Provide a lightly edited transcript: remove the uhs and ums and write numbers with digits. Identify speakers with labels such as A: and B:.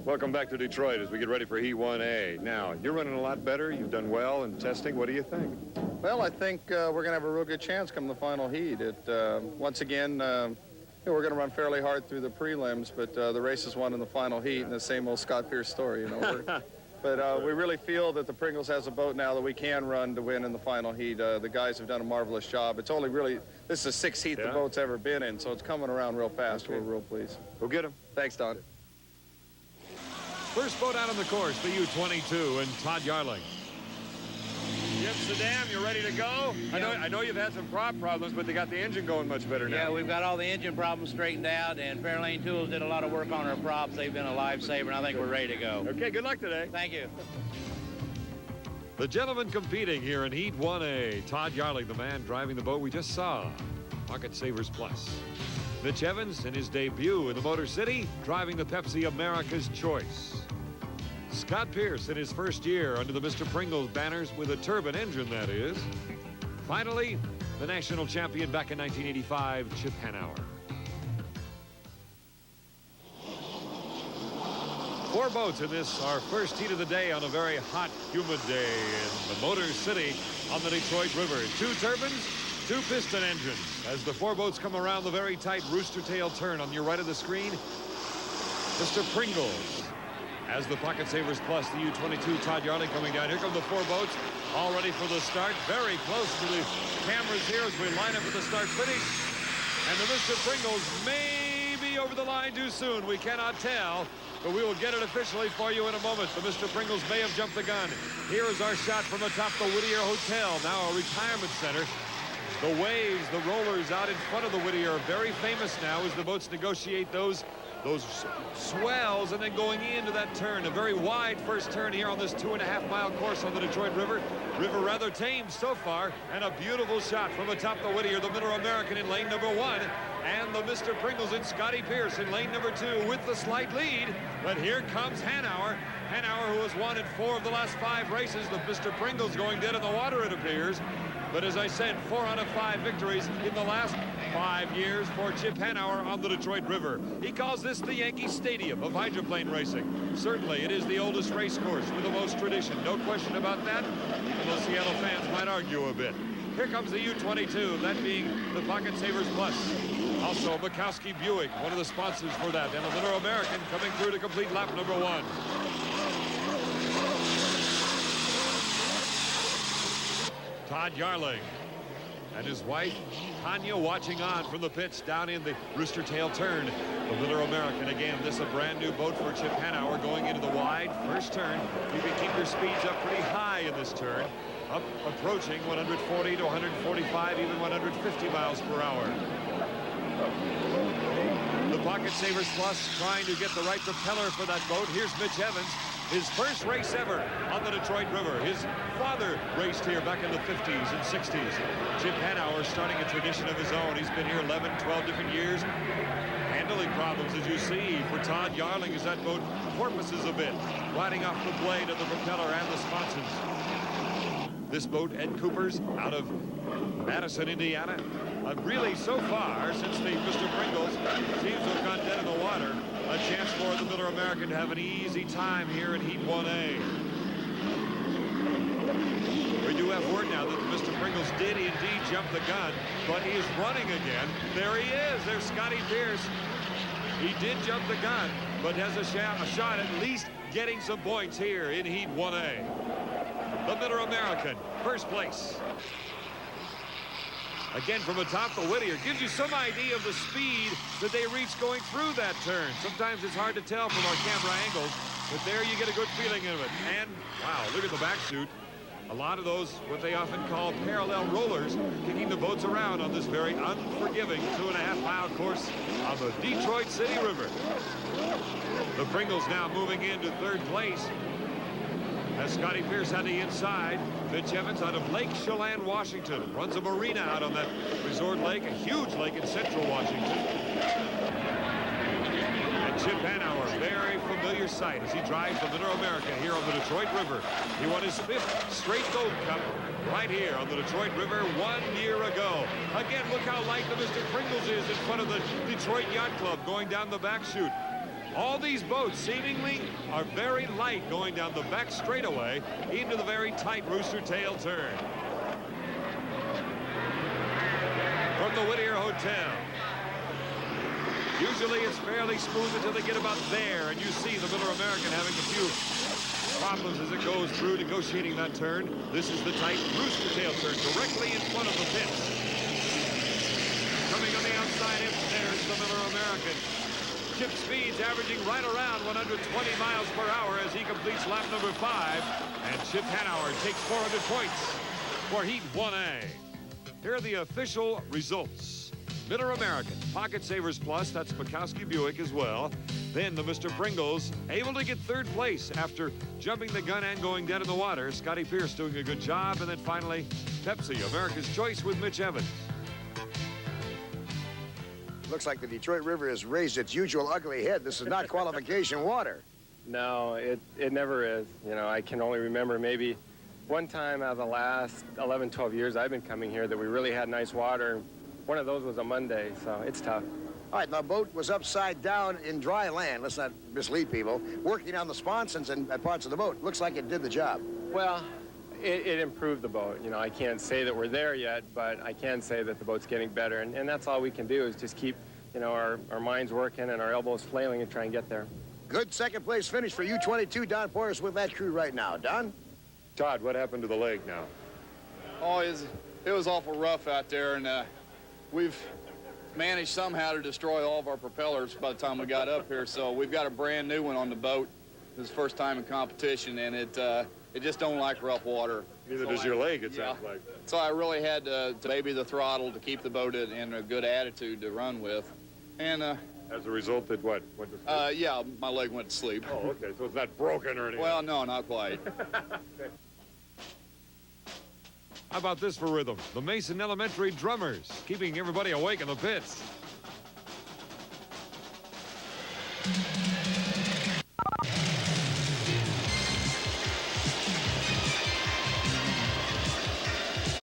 A: Welcome back to Detroit as we get ready for Heat 1A. Now, you're running a lot better. You've done well in testing. What do you think?
B: Well, I think we're going to have a real good chance come the final heat. Once again, we're going to run fairly hard through the prelims, but the race is won in the final heat, and the same old Scott Pierce story, But we really feel that the Pringles has a boat now that we can run to win in the final heat. The guys have done a marvelous job. It's only really, this is the sixth heat the boat's ever been in, so it's coming around real fast. Okay. We're real pleased.
A: We'll get him.
B: Thanks, Todd.
C: First boat out on the course, the U-22 and Todd Yarling.
A: Jim Saddam, you ready to go?
D: Yeah.
A: I know you've had some prop problems, but they got the engine going much better now.
D: Yeah, we've got all the engine problems straightened out, and Fairlane Tools did a lot of work on our props. They've been a lifesaver, and I think we're ready to go.
A: Okay, good luck today.
D: Thank you.
C: The gentleman competing here in Heat 1A. Todd Yarling, the man driving the boat we just saw. Pocket Savers Plus. Mitch Evans in his debut in the Motor City, driving the Pepsi America's Choice. Scott Pierce in his first year under the Mr. Pringles banners with a turbine engine, that is. Finally, the national champion back in 1985, Chip Hanauer. 4 boats in this, our first heat of the day on a very hot, humid day in the Motor City on the Detroit River. 2 turbines, 2 piston engines. As the 4 boats come around the very tight rooster tail turn on your right of the screen, Mr. Pringles. As the Pocket Savers Plus, the U-22 Todd Yarling coming down. Here come the 4 boats, all ready for the start. Very close to the cameras here as we line up for the start finish. And the Mr. Pringles may be over the line too soon. We cannot tell, but we will get it officially for you in a moment. The Mr. Pringles may have jumped the gun. Here is our shot from atop the Whittier Hotel, now a retirement center. The waves, the rollers out in front of the Whittier are very famous now as the boats negotiate those swells and then going into that turn. A very wide first turn here on this 2.5-mile course on the Detroit River. River rather tame so far, and a beautiful shot from atop the Whittier, the Mid-American in lane number 1, and the Mr. Pringles and Scotty Pierce in lane number 2 with the slight lead. But here comes Hanauer. Hanauer, who has won in 4 of the last 5 races. The Mr. Pringles going dead in the water, it appears. But as I said, 4 out of 5 victories in the last 5 years for Chip Hanauer on the Detroit River. He calls this the Yankee Stadium of hydroplane racing. Certainly, it is the oldest race course with the most tradition. No question about that, even though Seattle fans might argue a bit. Here comes the U-22, that being the Pocket Savers Plus. Also, Bukowski Buick, one of the sponsors for that, and a Mid-American coming through to complete lap number 1. Todd Yarling and his wife, Tanya, watching on from the pits down in the rooster tail turn. The Mid-American, again, this a brand new boat for Chip Hanauer going into the wide first turn. You can keep your speeds up pretty high in this turn, up approaching 140 to 145, even 150 miles per hour. The Pocket Savers Plus trying to get the right propeller for that boat. Here's Mitch Evans. His first race ever on the Detroit River. His father raced here back in the 50s and 60s. Chip Hanauer starting a tradition of his own. He's been here 11, 12 different years. Handling problems, as you see, for Todd Yarling as that boat porpoises a bit, riding off the blade of the propeller and the sponsons. This boat, Ed Cooper's, out of Madison, Indiana. Really, so far, since the Mr. Pringles seems to have gone dead in the water, a chance for the Mid-American to have an easy time here in Heat 1A. We do have word now that Mr. Pringles did indeed jump the gun, but he is running again. There he is. There's Scotty Pierce. He did jump the gun, but has a shot at least getting some points here in Heat 1A. The Mid-American, first place. Again, from atop the Whittier, gives you some idea of the speed that they reach going through that turn. Sometimes it's hard to tell from our camera angles, but there you get a good feeling of it. And, wow, look at the back chute. A lot of those, what they often call parallel rollers, kicking the boats around on this very unforgiving 2.5-mile course on the Detroit City River. The Pringles now moving into 3rd place. As Scotty Pierce had the inside, Mitch Evans out of Lake Chelan, Washington, runs a marina out on that resort lake, a huge lake in central Washington. And Chip Hanauer, very familiar sight as he drives the Mid-America here on the Detroit River. He won his 5th straight Gold Cup right here on the Detroit River 1 year ago. Again, look how light the Mr. Pringles is in front of the Detroit Yacht Club going down the back chute. All these boats seemingly are very light going down the back straightaway into the very tight Rooster Tail turn. From the Whittier Hotel. Usually it's fairly smooth until they get about there, and you see the Miller American having a few problems as it goes through negotiating that turn. This is the tight Rooster Tail turn directly in front of the pits. Coming on the outside in, there's the Miller American. Chip speeds averaging right around 120 miles per hour as he completes lap number 5. And Chip Hanauer takes 400 points for Heat 1A. Here are the official results. Miller American, Pocket Savers Plus, that's Bukowski Buick as well. Then the Mr. Pringles, able to get 3rd place after jumping the gun and going dead in the water. Scotty Pierce doing a good job. And then finally, Pepsi, America's Choice with Mitch Evans.
E: Looks like the Detroit River has raised its usual ugly head. This is not qualification water.
F: No, it never is. You know, I can only remember maybe one time out of the last 11, 12 years I've been coming here that we really had nice water. One of those was a Monday, so it's tough.
E: All right, now the boat was upside down in dry land. Let's not mislead people. Working on the sponsons and parts of the boat. Looks like it did the job.
F: Well, it improved the boat. You know, I can't say that we're there yet, but I can say that the boat's getting better. And that's all we can do is just keep, you know, our minds working and our elbows flailing and try and get there.
E: Good 2nd place finish for U-22. Don Porter's with that crew right now. Don?
A: Todd, what happened to the leg now?
B: Oh, it was awful rough out there, and we've managed somehow to destroy all of our propellers by the time we got up here. So we've got a brand new one on the boat. This is the first time in competition, and it just don't like rough water.
A: Neither does your leg, it sounds like.
B: So I really had to baby the throttle to keep the boat in a good attitude to run with. And
A: As a result, it what? Went to sleep?
B: yeah, my leg went to sleep.
A: Oh, okay, so it's not broken or anything.
B: Well, no, not quite.
C: How about this for rhythm? The Mason Elementary Drummers, keeping everybody awake in the pits.